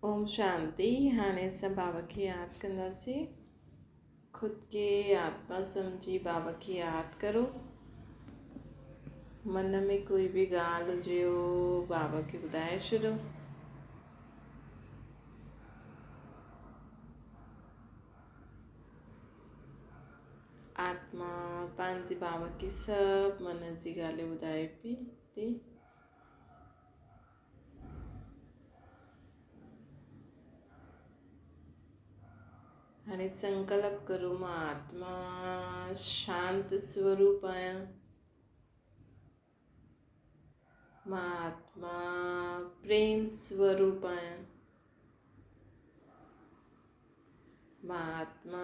ओम शांति। हाणे असां बाबा खे यादि कंदासीं। ख़ुदि खे आत्मा सम्झी बाबा खे यादि करो। मन में कोई बि ॻाल्हि हुजे बाबा खे ॿुधाए छॾो। आत्मा पंहिंजे बाबा खे सभु मन जी ॻाल्हियूं ॿुधाए पई थी। हाणे संकल्प करो, मां आत्मा शांत स्वरूप आहियां। मां आत्मा प्रेम स्वरूप आहियां। मां आत्मा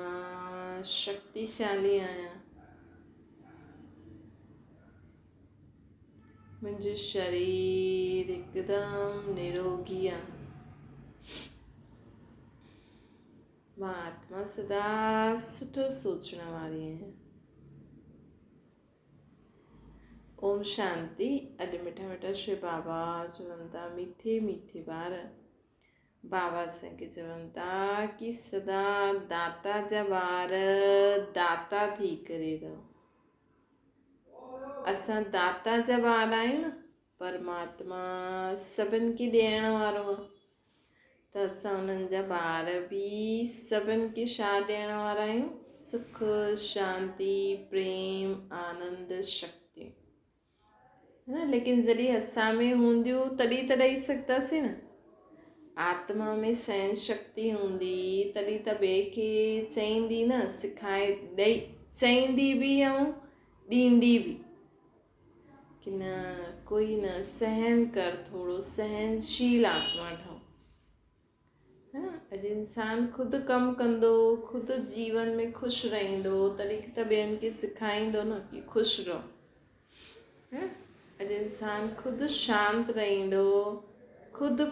शक्तिशाली आहियां। मुंहिंजो शरीर हिकदमि निरोगी आहे। मां आत्मा सदा सुठो सोचण वारी आहियां। ओम शांति। अॼु मिठा मिठा श्री बाबा चवनि था, मीठे मीठे ॿार बाबा असांखे चवनि था कि सदा दाता जा ॿार दाता थी करे रहो। असां दाता जा ॿार आहियूं न। परमात्मा सभिनि खे ॾियण वारो आहे, त असां उन्हनि जा ॿार बि सभिनि खे छा ॾियण वारा आहियूं? सुख, शांति, प्रेम, आनंद, शक्ति, है न। लेकिन जॾहिं असां में हूंदियूं तॾहिं त ॾेई सघंदासीं न। आत्मा में सहन शक्ति हूंदी तॾहिं त ॿिए खे चईंदी न, सिखाए ॾेई चईंदी बि ऐं ॾींदी बि कि न कोई न, सहन कर, थोरो सहनशील आत्मा ठहो, है न। अॼु इंसान ख़ुदि कमु कंदो, ख़ुदि जीवन में ख़ुशि रहंदो, तॾहिं त ॿियनि खे सेखारींदो न कि ख़ुशि रहो, है। अॼु इंसान ख़ुदि शांत रहंदो, ख़ुदि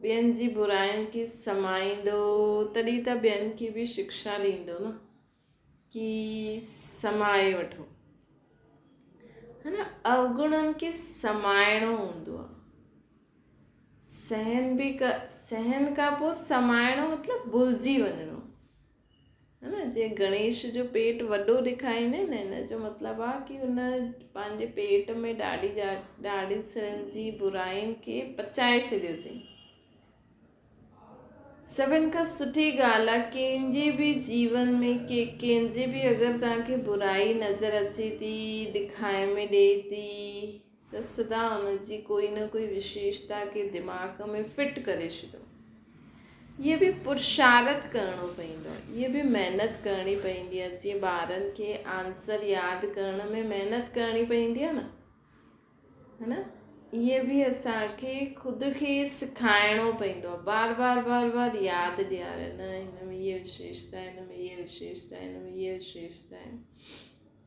ॿियनि जी बुराइयुनि खे समाईंदो, तॾहिं त ॿियनि खे बि शिक्षा ॾींदो न कि समाए वठो, है न। अवगुणनि खे समाइणो हूंदो आहे। सहन खां पोइ समाइणो मतिलबु भुलिजी वञिणो, है न। जीअं गणेश जो पेट वॾो ॾेखारींदा आहिनि, हिन जो मतिलबु आहे कि हुन पंहिंजे पेट में ॾाढी सारनि जी बुराइयुनि खे पचाए छॾियो अथई। सभिनि खां सुठी ॻाल्हि आहे, कंहिंजे बि जीवन में कंहिंजे बि अगरि तव्हांखे बुराई नज़र अचे थी, ॾेखाए में ॾिए थी, त सदा हुनजी कोई न कोई विशेषता खे दिमाग़ में फिट करे छॾो। इहे बि पुरुषार्थ करिणो पवंदो आहे, इहे बि महिनत करणी पवंदी आहे। जीअं ॿारनि खे आंसर यादि करण में महिनत करणी पवंदी आहे न, है न। इहे बि असांखे ख़ुदि खे सेखारिणो पवंदो आहे, बार बार यादि ॾियारे, न हिन में इहे विशेषता, हिन में इहे विशेषता, हिन में इहे विशेषता आहिनि।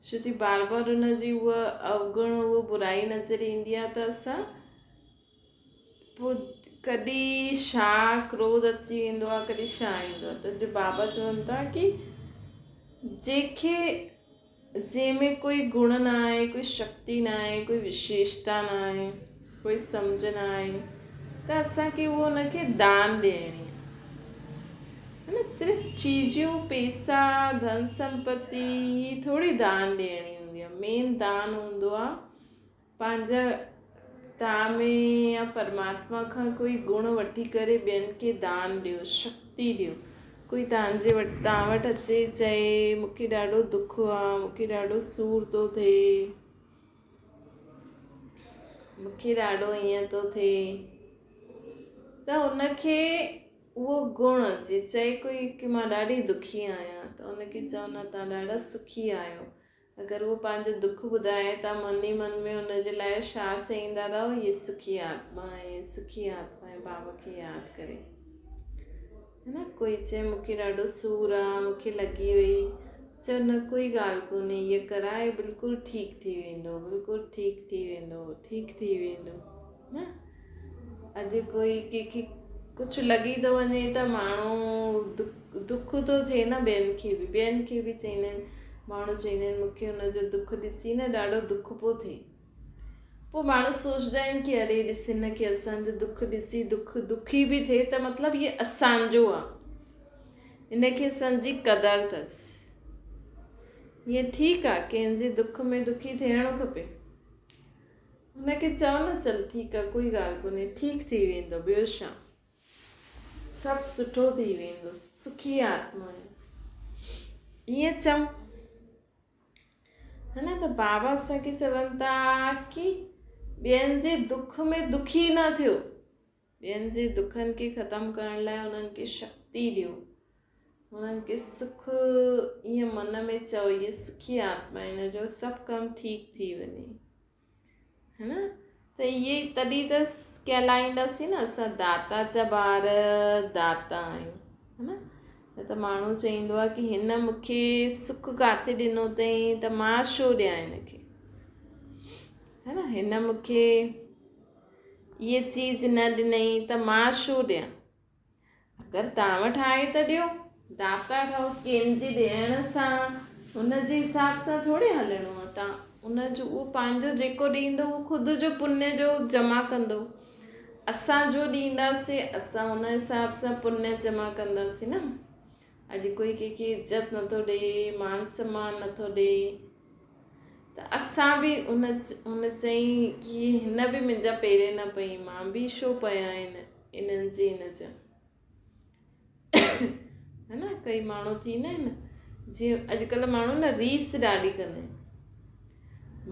छो कि बार हुनजी उहा अवगुण, उहा बुराई नज़र ईंदी आहे, त असां पोइ कॾहिं छा क्रोध अची वेंदो आहे, कॾहिं छा ईंदो आहे। त बाबा चवनि था कि जंहिंमें कोई गुण न आहे, कोई शक्ति न आहे, कोई विशेषता न आहे, कोई सम्झ न आहे, त असांखे उहो हुनखे दान ॾियणी आहे, है न। सिर्फ़ु चीजियूं, पैसा, धन संपत्ति ही थोरी दान ॾियणी हूंदी आहे। मेन दान हूंदो आहे पंहिंजा तव्हां में या परमात्मा खां कोई गुण वठी करे ॿियनि खे दान ॾियो, शक्ति ॾियो। कोई तव्हां वटि अचे चए मूंखे ॾाढो दुख आहे, मूंखे ॾाढो सूर थो थिए, मूंखे ॾाढो ईअं थो थिए, त उनखे उहो गुण अचे। चए कोई कि मां ॾाढी दुखी आहियां, त उनखे चओ न तव्हां ॾाढा सुखी आहियो। अगरि उहो पंहिंजो दुख ॿुधाए, तव्हां मन ई मन में हुनजे लाइ छा चईंदा रहो? ये सुखी आत्मा आहे, सुखी आत्मा आहे, बाबा खे यादि करे, है न। कोई चए मूंखे ॾाढो सूर आहे, मूंखे लॻी वई, चओ न कोई ॻाल्हि कोन्हे, इहा कराए बिल्कुलु ठीकु थी वेंदो, बिल्कुलु ठीकु थी वेंदो, ठीकु थी वेंदो, न। अॼु कोई कंहिंखे कुझु लॻी थो वञे त माण्हू दुख थो थिए न, ॿियनि खे बि चईंदा आहिनि, माण्हू चईंदा आहिनि मूंखे हुनजो दुख ॾिसी न ॾाढो दुख पियो थिए। पोइ माण्हू सोचंदा आहिनि की अरे ॾिस हिनखे असांजो दुख ॾिसी दुखी बि थिए त मतिलबु इहे असांजो आहे, हिनखे असांजी क़दुरु अथसि। ईअं ठीकु आहे, कंहिंजे दुख में दुखी थियणो खपे, हुनखे चओ न चल ठीकु आहे कोई ॻाल्हि कोन्हे, ठीकु थी वेंदो, ॿियो छा, सभु सुठो थी वेंदो, सुखी आत्मा आहे, ईअं चऊं है न। त बाबा असांखे चवनि था की ॿियनि जे दुख में दुखी न थियो, ॿियनि जे दुखनि खे ख़तमु करण लाइ उन्हनि खे शक्ति ॾियो, उन्हनि खे सुख ईअं मन में चओ इहे सुखी आत्मा हिन जो सभु कमु ठीकु थी वञे, है न। त इहे तॾहिं त कहलाईंदासीं न असां दाता जा ॿार दाता आहियूं, है न। न त माण्हू चईंदो आहे की हिन मूंखे सुख किथे ॾिनो अथई त मां छो ॾियां हिनखे, है न। हिन मूंखे इहे चीज़ न ॾिनई त मां छो ॾियां, अगरि तव्हां वटि आहे त ॾियो, दाता ठहो, कंहिंजे ॾियण सां हुन जे हिसाब सां थोरी हलणो आहे, तव्हां उनजो उहो पंहिंजो जेको ॾींदो उहो ख़ुदि जो पुण्य जो जमा कंदो, असांजो ॾींदासीं असां हुन हिसाब सां पुण्य जमा कंदासीं न। अॼु कोई कंहिंखे इज़त नथो ॾे, मान सम्मान नथो ॾे, त असां बि हुन चई की हिन बि मुंहिंजा पेरे न पई, मां बि छो पया इन्हनि जे हिन जा, है न। कई माण्हू थींदा आहिनि जीअं अॼुकल्ह माण्हू न रीस ॾाढी कंदा आहिनि,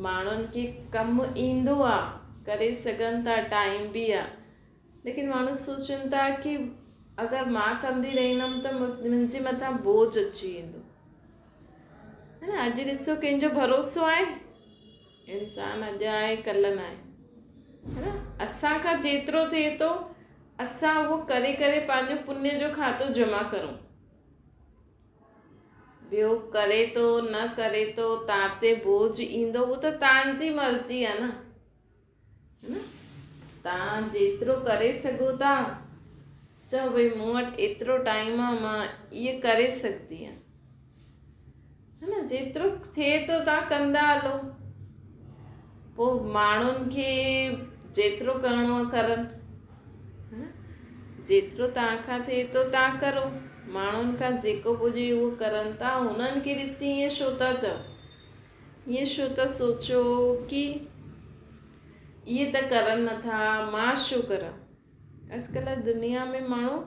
माण्हुनि खे कमु ईंदो आहे, करे सघनि था, टाइम बि आहे, लेकिन माण्हू सोचनि था की अगरि मां कंदी रहंदमि त मुंहिंजे मथां बोझ अची वेंदो, है न। अॼु ॾिसो कंहिंजो भरोसो आहे, इंसान अॼु आहे कल्ह न आहे, है न। असांखां जेतिरो थिए थो असां उहो करे करे पंहिंजो पुण्य जो खातो जमा करूं, ॿियो करे थो न करे थो तव्हां ते बोझ ईंदो उहो त तव्हांजी मर्ज़ी आहे न, है न। तव्हां जेतिरो करे सघो था चओ भई मूं वटि एतिरो टाइम आहे मां इहे करे सघंदी आहियां, है न। जेतिरो थिए थो तव्हां कंदा हलो, पोइ माण्हुनि खे जेतिरो करिणो आहे करनि, है न। जेतिरो तव्हांखां थिए थो तव्हां करो, माण्हुनि खां जेको पुॼे उहो करनि था, हुननि खे ॾिसी ईअं छो था चओ, ईअं छो था सोचो की इहे त करनि नथा मां छो करां। अॼुकल्ह दुनिया में माण्हू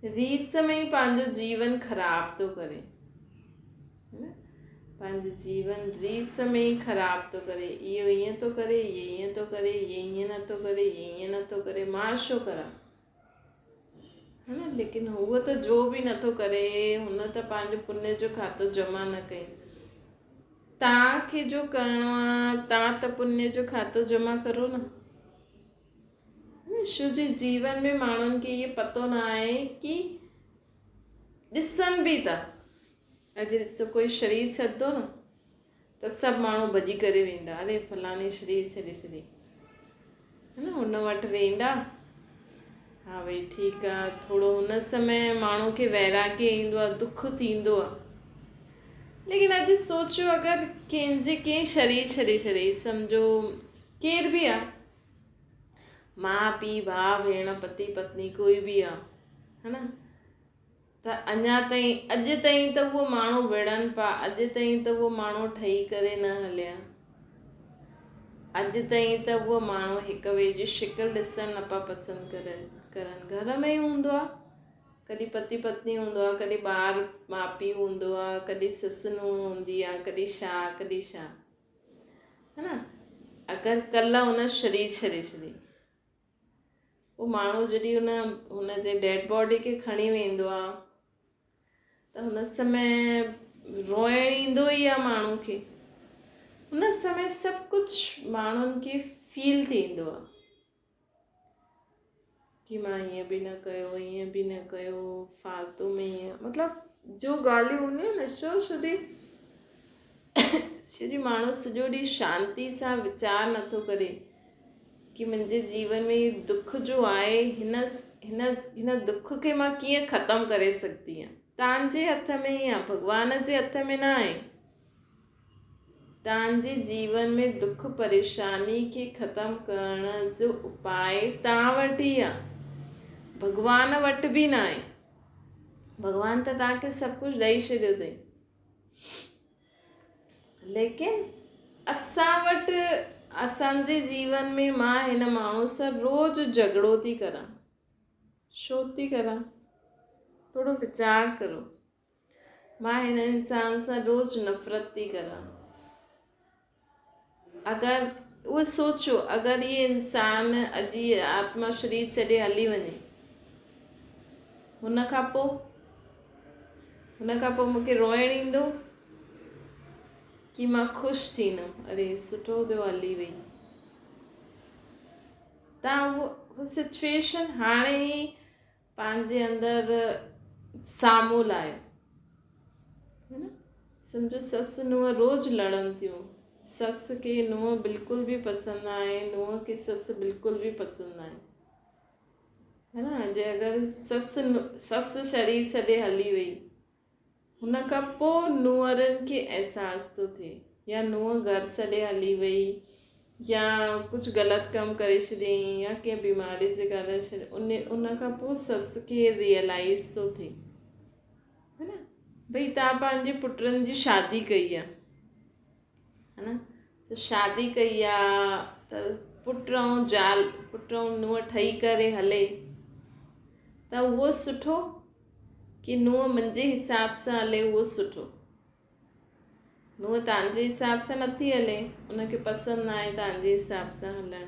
रीस में ई पंहिंजो जीवन ख़राब थो करे, है न। पंहिंजो जीवन रीस में ई ख़राब थो करे, इहो ईअं थो करे, इहे ईअं थो करे, इहे ईअं नथो करे, इहे ईअं नथो करे, मां छो करां, है न। लेकिन हूअ त जो बि नथो करे हुन त पंहिंजो पुण्य जो खातो जमा न कई, तव्हांखे जो करिणो आहे तव्हां त पुण्य जो खातो जमा करो न। छो जे जीवन में माण्हुनि खे इहो पतो न आहे की ॾिसनि बि था, अॼु ॾिसो कोई शरीर छॾंदो न त सभु माण्हू भॼी करे वेंदा, अरे फलाणे शरीर छॾे, है न, हुन वटि वेंदा, हा भई ठीकु आहे, थोरो हुन समय माण्हू खे वैराग्य ईंदो आहे, दुख थींदो आहे, लेकिन अॼु सोचो अगरि कंहिं शरीर छॾे सम्झो केर बि आहे, माउ पीउ भाउ भेण पति पत्नी कोई बि आहे, है न, त अञा ताईं अॼु ताईं त उहो माण्हू विढ़नि पिया, अॼु ताईं त उहो माण्हू ठही करे न हलिया, अॼु ताईं त उहो माण्हू हिक ॿिए जी शिकिल ॾिसणु न पिया पसंदि करनि, घर में ई हूंदो आहे, कॾहिं पति पत्नी हूंदो आहे, कॾहिं ॿार माउ पीउ हूंदो आहे, कॾहिं ससु नूंहुं हूंदी आहे, कॾहिं छा, है न। अगरि कल्ह हुन शरीर छॾे उहो माण्हू जॾहिं हुन जे डेड बॉडी खे खणी वेंदो आहे त हुन समय रोइण ईंदो ई आहे माण्हू खे, हुन समय सभु कुझु माण्हुनि खे फील थींदो आहे कि मां हीअं बि न कयो, हीअं बि न कयो, फालतू में हीअं, मतिलबु जो ॻाल्हियूं हूंदियूं आहिनि न, छोजी माण्हू सॼो ॾींहुं शांती सां वीचार नथो करे कि मुंहिंजे जीवन में दुख जो आहे, हिन दुख खे मां कीअं ख़तमु करे सघंदी आहियां। तव्हांजे हथ में ई आहे, भॻवान जे हथ में न आहे। तव्हांजे जीवन में दुख परेशानी खे ख़तमु करण जो उपाय तव्हां वटि ई आहे, भॻवान वटि बि न आहे। भॻवान त तव्हांखे सभु कुझु ॾेई छॾियो अथई, लेकिन असां वटि असांजे जीवन में मां हिन माण्हू सां रोज़ु झगड़ो थी करां। छो थी करां? थोरो वीचार करो। मां हिन इंसान सां रोज़ु नफ़रत थी करां। अगरि उहो सोचो, अगरि ये इंसान अॼु ये आत्मा शरीर छॾे हली वञे, हुन खां पोइ मूंखे रोइणु ईंदो कि मां ख़ुशि थींदमि, अरे सुठो थियो हली वई। तव्हां उहो सिचुएशन हाणे ई पंहिंजे अंदरि साम्हूं लाहियो, है न। सम्झो ससु नुंहुं रोज़ु लड़नि थियूं, ससु खे नुंहुं बिल्कुलु बि पसंदि न आहे, नुंहुं खे ससु बिल्कुलु बि पसंदि न आहे, है न। अगरि ससु शरीर छॾे हली वई, हुन खां पोइ नुंहरनि खे अहसासु थो थिए, या नुंहुं घर छॾे हली वई, या कुझु ग़लति कमु करे छॾियईं, या कंहिं बीमारी जे कारण छॾे, उन खां पोइ ससु खे रियलाइज़ थो थिए, है न। भई तव्हां पंहिंजे पुटनि जी शादी कई आहे, है न, त शादी कई आहे त पुट ऐं नुंहुं ठही करे हले त उहो सुठो, कि नुंहुं मुंहिंजे हिसाब सां हले उहो सुठो। नुंहुं तव्हांजे हिसाब सां नथी हले, उनखे पसंदि न आहे तव्हांजे हिसाब सां हलणु,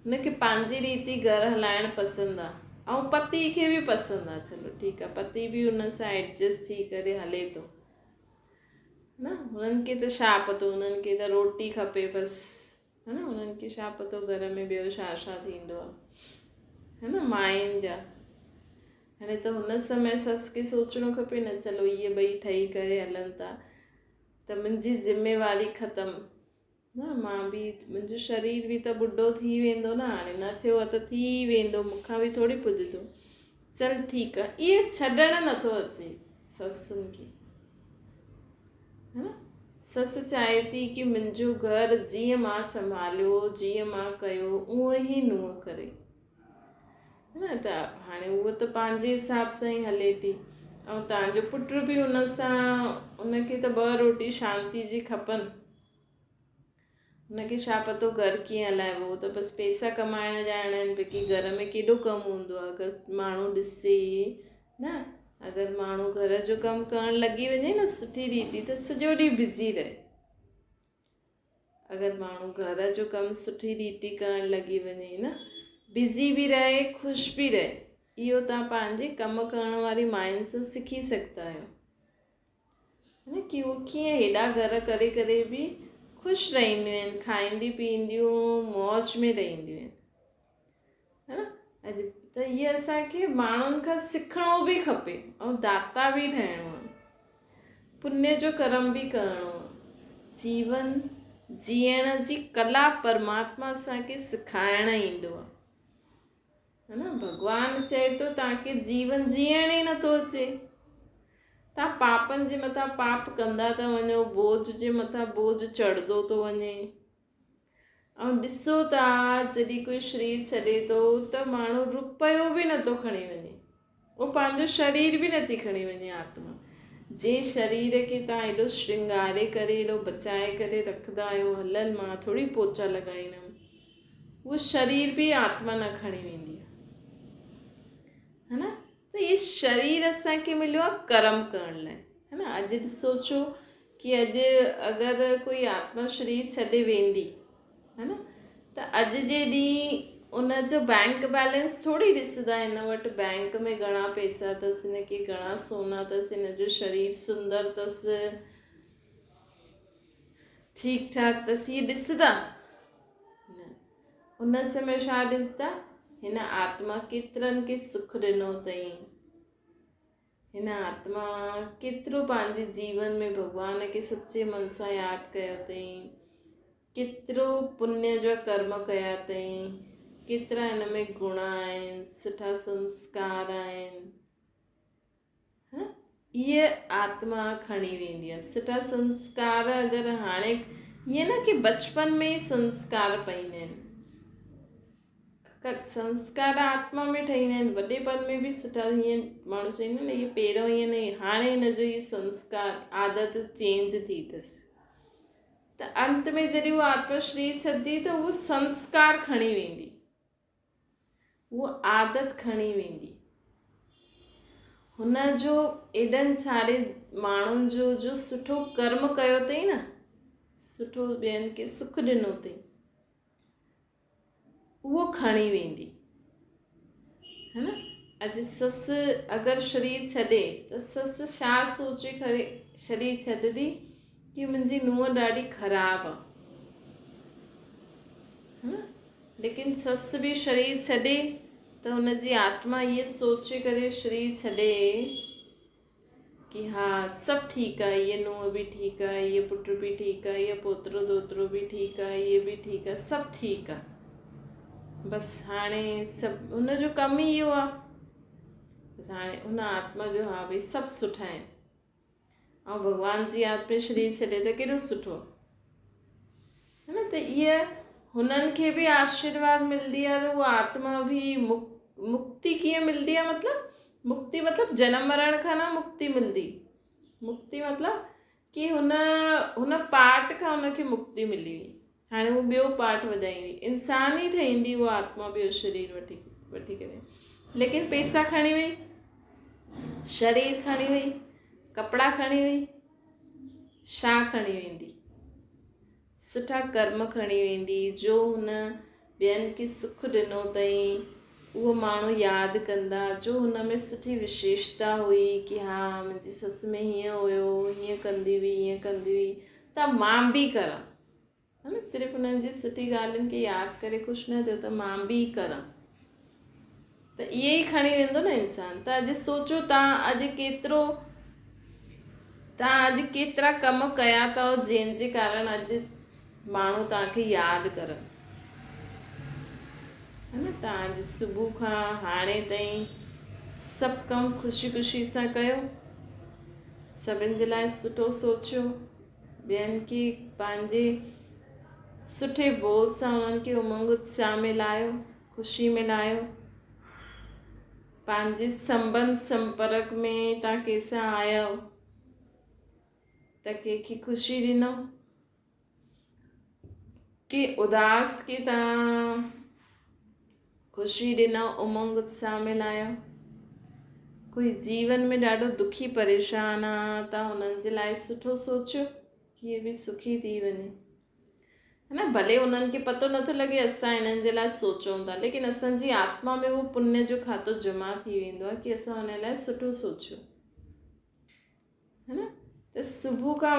उनखे पंहिंजी रीति घरु हलाइणु पसंदि आहे, ऐं पति खे बि पसंदि आहे, चलो ठीकु आहे, पति बि हुन सां एडजस्ट थी करे हले थो न। हुननि खे त छा पतो, हुननि खे त रोटी खपे बसि, है न। हुननि खे छा पतो घर में ॿियो छा छा थींदो आहे, है न, माइनि जा। हाणे त हुन समय ससु खे सोचणो खपे न, चलो इहे ॿई ठही करे हलनि था त मुंहिंजी ज़िम्मेवारी ख़तमु न, मां बि, मुंहिंजो शरीर बि त ॿुढो थी वेंदो न, हाणे न थियो आहे त थी वेंदो, मूंखां बि थोरी पुॼंदो, चल ठीकु आहे। इहे छॾणु नथो अचे ससुनि खे, है न। ससु चाहे थी कि मुंहिंजो घरु जीअं मां संभालियो, जीअं मां कयो, उहो ई नुंहुं करे, है न। त हाणे उहो त पंहिंजे हिसाब सां ई हले थी, ऐं तव्हांजो पुट बि हुन सां, उनखे त 2 रोटी शांती जी खपनि, हुनखे छा पतो घरु कीअं हलाइबो, उहो त बसि पैसा कमाइण ॼाणा आहिनि, बाक़ी घर में केॾो कमु हूंदो आहे। अगरि माण्हू ॾिसे न, अगरि माण्हू घर जो कमु करणु लॻी वञे न सुठी रीति, त सॼो ॾींहुं बिज़ी रहे। अगरि माण्हू घर जो कमु सुठी रीति करणु लॻी वञे न, बिज़ी बि रहे, ख़ुशि बि रहे, इहो तव्हां पंहिंजे कमु करण वारी मायुनि सां सिखी सघंदा आहियो, है न, कि उहो कीअं हेॾा घर करे करे बि ख़ुशि रहंदियूं आहिनि, खाईंदी पीअंदियूं मौज में रहंदियूं आहिनि, है न। अॼु त इहे असांखे माण्हुनि खां सिखणो बि खपे, ऐं दाता बि ठहिणो आहे, पुण्य जो कर्म बि करिणो आहे। जीवन जीअण जी कला परमात्मा असांखे सिखाइणु ईंदो आहे, है न। भॻवानु चए थो तव्हांखे जीवन जीअण ई नथो अचे, तव्हां पापनि जे मथां पाप कंदा था वञो, बोझ जे मथां बोझ चढ़ंदो थो वञे, ऐं ॾिसो था जॾहिं कोई शरीर छॾे थो त माण्हू रुपयो बि नथो खणी वञे, उहो पंहिंजो शरीर बि नथी खणी वञे आत्मा। जे शरीर खे तव्हां एॾो श्रृंगारे करे, एॾो बचाए करे रखंदा आहियो, हलनि मां थोरी पोचा लॻाईंदमि, उहो शरीर बि आत्मा न खणी वेंदी आहे, है न। त इहे शरीर असांखे मिलियो आहे कर्म करण लाइ, है न। अॼु सोचो कि अॼु अगरि कोई आत्मा शरीर छॾे वेंदी, है न, त अॼु जे ॾींहुं उनजो बैंक बैलेंस थोरी ॾिसंदा, हिन वटि बैंक में घणा पैसा अथसि, हिनखे घणा सोना अथसि, हिनजो शरीर सुंदर अथसि, ठीकु ठाक अथसि, इहे ॾिसंदा न। उन समय छा ॾिसंदा, हिन आत्मा केतिरनि खे सुख ॾिनो अथई, हिन आत्मा केतिरो पंहिंजे जीवन में भॻवान खे सचे मन सां यादि कयो अथई, केतिरो पुण्य जा कर्म कया अथई, केतिरा हिन में गुण आहिनि, सुठा संस्कार आहिनि, इहे आत्मा खणी वेंदी आहे। सुठा संस्कार अगरि हाणे ईअं न की बचपन में ई संस्कार पईंदा आहिनि, संस्कार आत्मा में ठहींदा आहिनि, वॾेपन में बि सुठा। हीअं माण्हू चवंदा आहिनि इहे पहिरियों ईअं न, हाणे हिनजो इहे संस्कार आदत चेंज थी अथसि, त अंत में जॾहिं उहा आत्मा शरीर छॾंदी त उहो संस्कार खणी वेंदी, उहा आदत खणी वेंदी। हुनजो एॾनि सारे माण्हुनि जो सुठो कर्म कयो अथई न, सुठो ॿियनि खे सुख ॾिनो अथई, उहो खणी वेंदी है न। अॼु ससु अगरि शरीर छॾे त ससु छा सोचे करे शरीर छॾंदी कि मुंहिंजी नुंहुं ॾाढी ख़राबु आहे, है न। लेकिन ससु बि शरीर छॾे त हुनजी आत्मा इहे सोचे करे शरीर छॾे कि हा सभु ठीकु आहे, इहे नुंहुं बि ठीकु आहे, इहे पुटु बि ठीकु आहे, इहे पोतरो दोतरो बि ठीकु आहे, इहे बि ठीकु आहे, सभु ठीकु आहे। बसि हाणे सभु हुनजो कमु ई इहो आहे, बसि हाणे हुन आत्मा जो हा भई सभु सुठा आहिनि, ऐं भॻवान जी आत्मा शरीर छॾे त केॾो सुठो है न। त इहा हुननि खे बि आशीर्वाद मिलंदी आहे, त उहा आत्मा बि मुक्ति कीअं मिलंदी आहे, मतिलबु मुक्ति मतिलबु जनम मरण खां न मुक्ति मिलंदी, मुक्ति मतिलबु कि हुन पाठ खां हुनखे मुक्ति मिली हुई, हाणे उहो ॿियो पाठ वॼाईंदी, इंसान ई ठहींदी उहा आत्मा ॿियो शरीर वठी करे। लेकिन पैसा खणी वई, शरीर खणी वई, कपिड़ा खणी वई, छा खणी वेंदी? सुठा कर्म खणी वेंदी, जो हुन ॿियनि खे सुख ॾिनो अथई उहो माण्हू यादि कंदा, जो हुन में सुठी विशेषता हुई कि हा मुंहिंजी ससु में हीअं हुयो, हीअं कंदी हुई, हीअं कंदी हुई, त मां बि करां, है न। सिर्फ़ु हुननि जी सुठी ॻाल्हियुनि खे यादि करे ख़ुशि न थियो त मां बि करां, त इहे ई खणी वेंदो न इंसानु। त अॼु सोचो तव्हां अॼु केतिरा कम कया अथव जंहिंजे कारण अॼु माण्हू तव्हांखे यादि करनि, है न। तव्हां अॼु सुबुह खां हाणे ताईं सभु कमु ख़ुशी ख़ुशी सां कयो, सभिनि जे लाइ सुठो सोचियो, ॿियनि खे पंहिंजे सुठे बोल सां उन्हनि खे उमंग उत्साह में लायो, ख़ुशी में लायो, पंहिंजे संबंध संपर्क में तव्हां कंहिंसां आहियो त कंहिंखे ख़ुशी ॾिनो, कि उदास खे तव्हां ख़ुशी ॾिनो, उमंग उत्साह में लायो। कोई जीवन में ॾाढो दुखी परेशान आहे, तव्हां हुननि जे लाइ सुठो सोचियो कि इहे बि सुखी थी वञे, है न। भले उन्हनि खे पतो नथो लॻे असां हिननि जे लाइ सोचूं था, लेकिन असांजी आत्मा में उहो पुण्य जो खातो जमा थी वेंदो आहे कि असां हुन लाइ सुठो सोचियो, है न। त सुबुह खां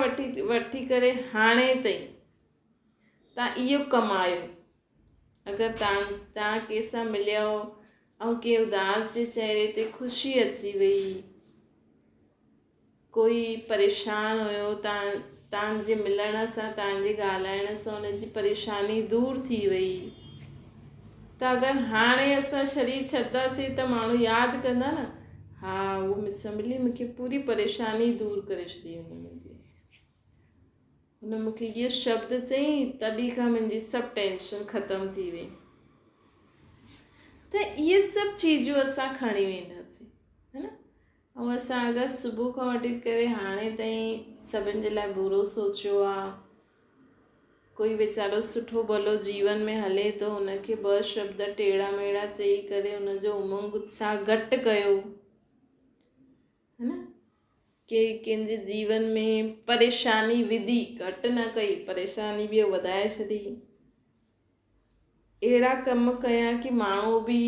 वठी करे हाणे ताईं तव्हां इहो कमायो। अगरि तव्हां कंहिंसां मिलियो ऐं कंहिं उदास जे चहिरे ते ख़ुशी अची वई, कोई परेशान हुयो, तव्हांजे मिलण सां, तव्हांजे ॻाल्हाइण सां हुनजी परेशानी दूरि थी वई, त अगरि हाणे असां शरीर छॾंदासीं त माण्हू यादि कंदा न, हा उहो मूंसां मिली, मूंखे पूरी परेशानी दूरि करे छॾी हुनजी, हुन मूंखे इहो शब्द चयईं, तॾहिं खां मुंहिंजी सभु टेंशन ख़तमु थी वई। त इहे सभु चीजूं असां खणी वेंदासीं, है न। ऐं असां अगरि सुबुह खां वठी करे हाणे ताईं सभिनि जे लाइ बुरो सोचियो आहे, कोई वीचारो सुठो भलो जीवन में हले थो, हुनखे ॿ शब्द टेड़ा मेड़ा चई करे हुनजो उमंग उत्साह घटि कयो, है न। कंहिंजे जीवन में परेशानी विधी, घटि न कई, परेशानी बि वधाए छॾी, अहिड़ा कम कया कि माण्हू बि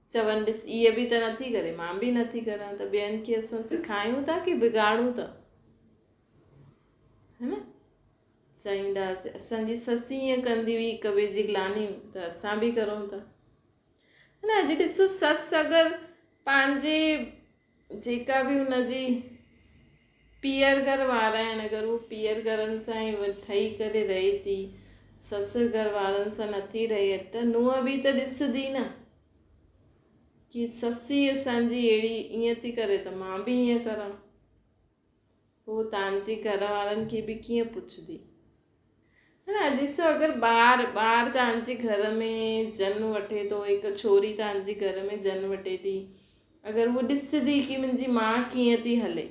चवनि ॾिस इहे बि त नथी करे, मां बि नथी करां, त ॿियनि खे असां सेखारियूं था कि बिगाड़ूं था, है न। चाहींदा असांजी ससु ईअं कंदी हुई हिक ॿिए जी ग्लानियूं, त असां बि करूं था, है न। अॼु ॾिसो ससु अगरि पंहिंजे जेका बि हुनजी पीअर घर वारा आहिनि, अगरि उहो पीअर घरनि सां ई ठही करे रहे थी, ससु घर वारनि सां नथी रहे, त नुंहुं बि त ॾिसंदी न कि ससी असांजी अहिड़ी ईअं थी करे त मां बि ईअं करां, पोइ तव्हांजी घर वारनि खे बि कीअं पुछंदी। है ना, ॾिसो अगरि ॿार तव्हांजे घर में जनमु वठे थो, हिकु छोरी तव्हांजे घर में जनमु वठे थी, अगरि उहो ॾिसंदी कि मुंहिंजी माउ कीअं थी हले,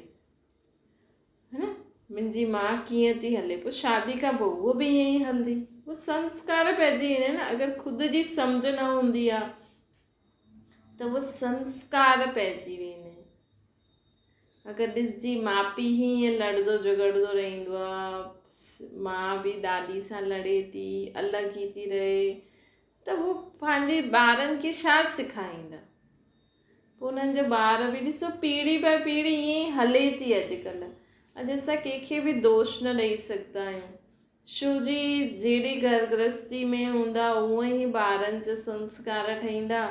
है न, मुंहिंजी माउ कीअं थी हले, पोइ शादी खां पोइ उहो बि ईअं ई हलंदी। उहो संस्कार पइजी वेंदा आहिनि न। अगरि ख़ुदि जी सम्झ न हूंदी आहे त उहो संस्कार पइजी वेंदा आहिनि। अगरि ॾिसजी माउ पीउ ई ईअं लड़ंदो झगड़ंदो रहंदो आहे, माउ बि ॾाॾी सां लड़े थी, अलॻि ई थी रहे, त उहो पंहिंजे ॿारनि खे छा सेखारींदा। पोइ उन्हनि जा ॿार बि ॾिसो पीढ़ी बाय पीढ़ी ईअं ई हले थी अॼुकल्ह। अॼु असां कंहिंखे बि दोष न ॾेई सघंदा आहियूं, छो जी जहिड़ी घर गृहस्थी में हूंदा उअं ई ॿारनि जा संस्कार ठहींदा।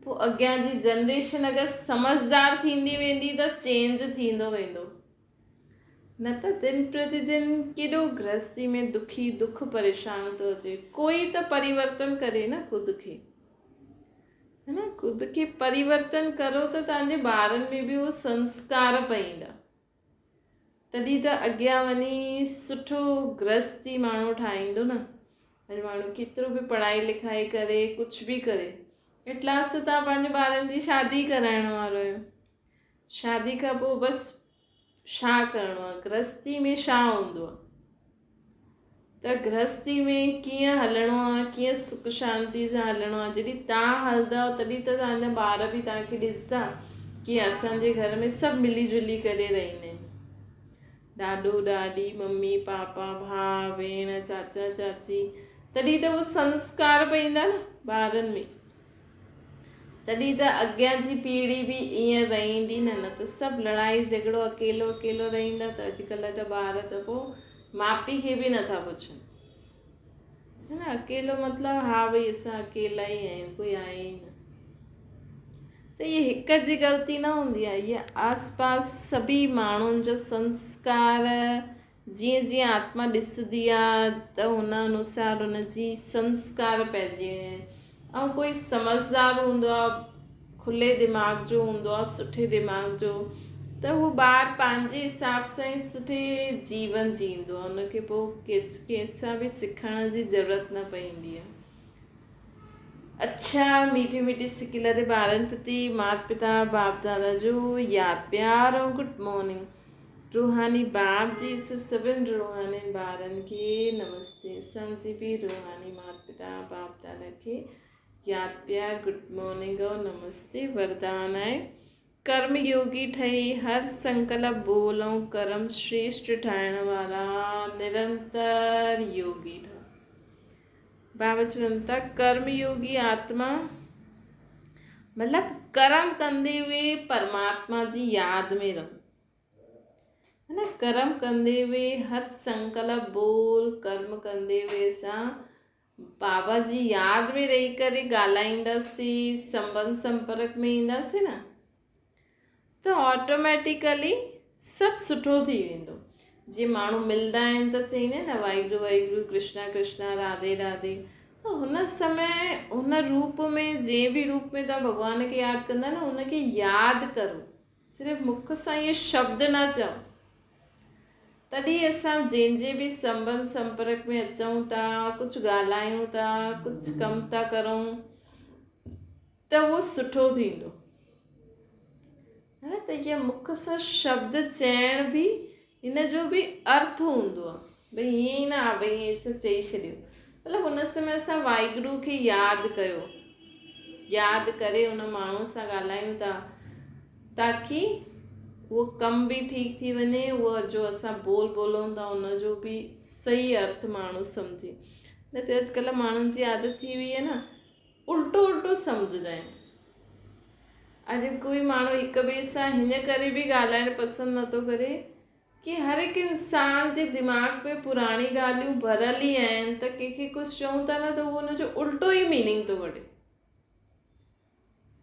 पोइ अॻियां जी जनरेशन अगरि समझदार थींदी वेंदी त चेंज थींदो वेंदो, न त दिन प्रतिदिन केॾो गृहस्थी में दुख परेशान थो अचे। कोई त परिवर्तन करे न ख़ुदि खे, है न, ख़ुदि खे परिवर्तन करो त तव्हांजे ॿारनि में बि उहो संस्कार पवंदा, तॾहिं त अॻियां वञी सुठो गृहस्थी माण्हू ठाहींदो न। अॼु माण्हू केतिरो बि पढ़ाई लिखाई करे कुझु बि करे, एटलास तव्हां पंहिंजे ॿारनि जी शादी कराइण वारो आहियो, शादी खां पोइ बसि छा करिणो आहे, गृहस्थी में छा हूंदो आहे, त गृहस्थी में कीअं हलणो आहे, कीअं सुख शांति सां हलणो आहे। जॾहिं तव्हां हलंदव तॾहिं त तव्हांजा ॿार बि तव्हांखे ॾिसंदा कि असांजे घर में सभु मिली जुली करे रहंदा आहिनि, ॾाॾो ॾाॾी, मम्मी पापा, भाउ भेण, चाचा चाची, तॾहिं त उहो संस्कार पवंदा न ॿारनि में, तॾहिं त अॻियां जी पीढ़ी बि ईअं रहंदी न, न त सभु लड़ाई झगड़ो अकेलो रहंदा। त अॼुकल्ह जा ॿार त पोइ माउ पीउ खे बि नथा पुछनि, है न, अकेलो मतिलबु हा भई असां अकेला ई आहियूं, कोई आहे ई न। त इहे हिक जी ग़लती न हूंदी आहे, इहे आसपास सभी माण्हुनि जो संस्कार, जीअं जीअं आत्मा ॾिसंदी आहे त हुन अनुसार हुनजी संस्कार पइजी वेंदा आहिनि। ऐं कोई समझदार हूंदो आहे, खुले दिमाग़ जो हूंदो आहे, सुठे दिमाग़ जो, त उहो ॿारु पंहिंजे हिसाब सां ई सुठे जीवन जींदो आहे, हुनखे पोइ कंहिंसां बि सिखण जी ज़रूरत न पवंदी आहे। अच्छा, मीठी मीठी सिकिलरे ॿारनि प्रति माता पिता बाप दादा जो यादि प्यार ऐं गुड मॉर्निंग। रूहानी बाप जी सभिनि रूहानी ॿारनि खे नमस्ते। असांजी बि रूहानी माता पिता बाप दादा खे यादि प्यार, गुड मॉर्निंग और नमस्ते। वरदान आहे कर्म योगी ठही हर संकल्प बोल ऐं कर्म श्रेष्ठ ठाहिण वारा निरंतर योगी ठह। बाबा चवनि था कर्म योगी आत्मा मतिलबु कर्म कंदे हुए परमात्मा जी यादि में रहो, है न, कर्म कंदे हुए हर संकल्प बोल, कर्म कंदे हुए असां बाबा जी यादि में रही करे ॻाल्हाईंदासीं, संबंध संपर्क में ईंदासीं न, त ऑटोमेटिकली सभु सुठो थी वेंदो। जीअं माण्हू मिलंदा आहिनि त चईंदा आहिनि न वाहिगुरु वाहिगुरु, कृष्णा कृष्णा, राधे राधे, त हुन समय हुन रूप में, जंहिं बि रूप में तव्हां भॻवान खे यादि कंदा न, हुनखे यादि करो, सिर्फ़ु मुख सां इहे शब्द न चओ। तॾहिं असां जंहिंजे बि संबंध संपर्क में अचूं था, कुझु ॻाल्हायूं था, कुझु कमु था करूं, त उहो सुठो थींदो, है न। त इहे मुख सां शब्द चइण बि हिन जो बि अर्थ हूंदो आहे, भई हीअं ई न आहे भई हीअं असां चई छॾियो, मतिलबु हुन समय असां वाहिगुरु खे यादि कयो, यादि करे हुन माण्हू सां ॻाल्हायूं था, ताकी उहो कमु बि ठीकु थी वञे, उहो जो असां बोलूं था हुनजो बि सही अर्थ माण्हू सम्झे। न त अॼुकल्ह माण्हुनि जी आदत थी वई आहे न, उल्टो सम्झंदा आहिनि। अॼु कोई माण्हू हिक ॿिए सां हिन करे बि ॻाल्हाइणु पसंदि नथो करे कि हर हिकु इंसान जे दिमाग़ में पुराणी ॻाल्हियूं भरियल ई आहिनि, त कंहिंखे कुझु चऊं था न त उहो हुनजो उल्टो ई मीनिंग थो वठे,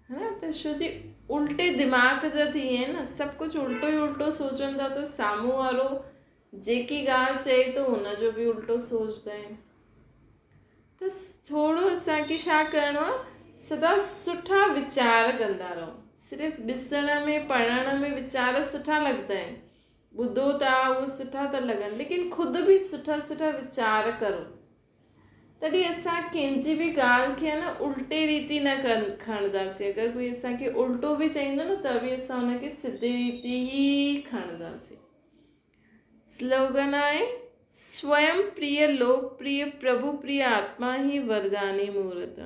है न। त छो जी उल्टे दिमाग़ जा थी विया आहिनि न, सभु कुझु उल्टो सोचनि था, त साम्हूं वारो जेकी ॻाल्हि चए थो हुनजो बि उल्टो सोचंदा आहिनि। त थोरो असांखे छा करिणो आहे, सदा सुठा वीचार कंदा रहो। सिर्फ़ु ॾिसण में पढ़ण में वीचार सुठा लॻंदा आहिनि, ॿुधो था उहे सुठा था लॻनि, लेकिन ख़ुदि बि सुठा सुठा वीचार करो। तॾहिं असां कंहिंजी बि ॻाल्हि खे न उल्टे रीति न खणंदासीं। अगरि कोई असांखे उल्टो बि चईंदो न त बि असां हुनखे सिधी रीति ई खणंदासीं। स्लोगन आहे, स्वयं प्रिय लोकप्रिय प्रभु प्रिय आत्मा ही वरदानी मूर्त।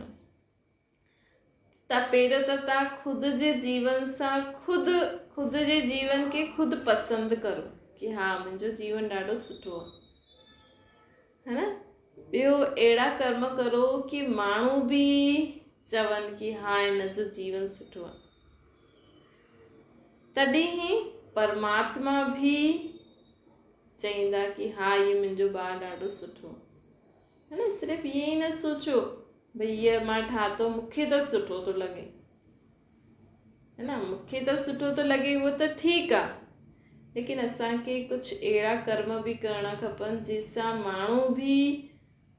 त पहिरियों त तव्हां ख़ुदि जे जीवन सां ख़ुदि जे जीवन खे ख़ुदि पसंदि करो कि हा मुंहिंजो जीवन ॾाढो सुठो आहे न। ॿियो अहिड़ा कर्म करो कि माण्हू बि चवनि कि हा हिन जो जीवन सुठो आहे। तॾहिं ई परमात्मा बि चईंदा कि हा ये मुंहिंजो ॿारु ॾाढो सुठो है न। सिर्फ़ु ईअं ई न सोचो भई हीअ मां ठातो मूंखे त सुठो थो लॻे, है न, मूंखे त सुठो थो लॻे उहो त ठीकु आहे, लेकिन असांखे कुझु अहिड़ा कर्म बि करणा खपनि जंहिंसां माण्हू बि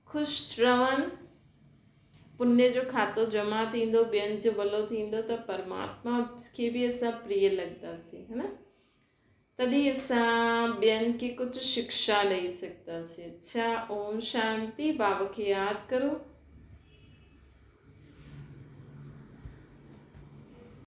ख़ुशि रहनि, पुण्य जो खातो जमा थींदो, ॿियनि जो भलो थींदो, त परमात्मा खे बि असां प्रिय लॻंदासीं, है न। तॾहिं असां ॿियनि खे कुझु शिक्षा ॾेई सघंदासीं। अच्छा, ओम शांति। बाबा खे यादि करो।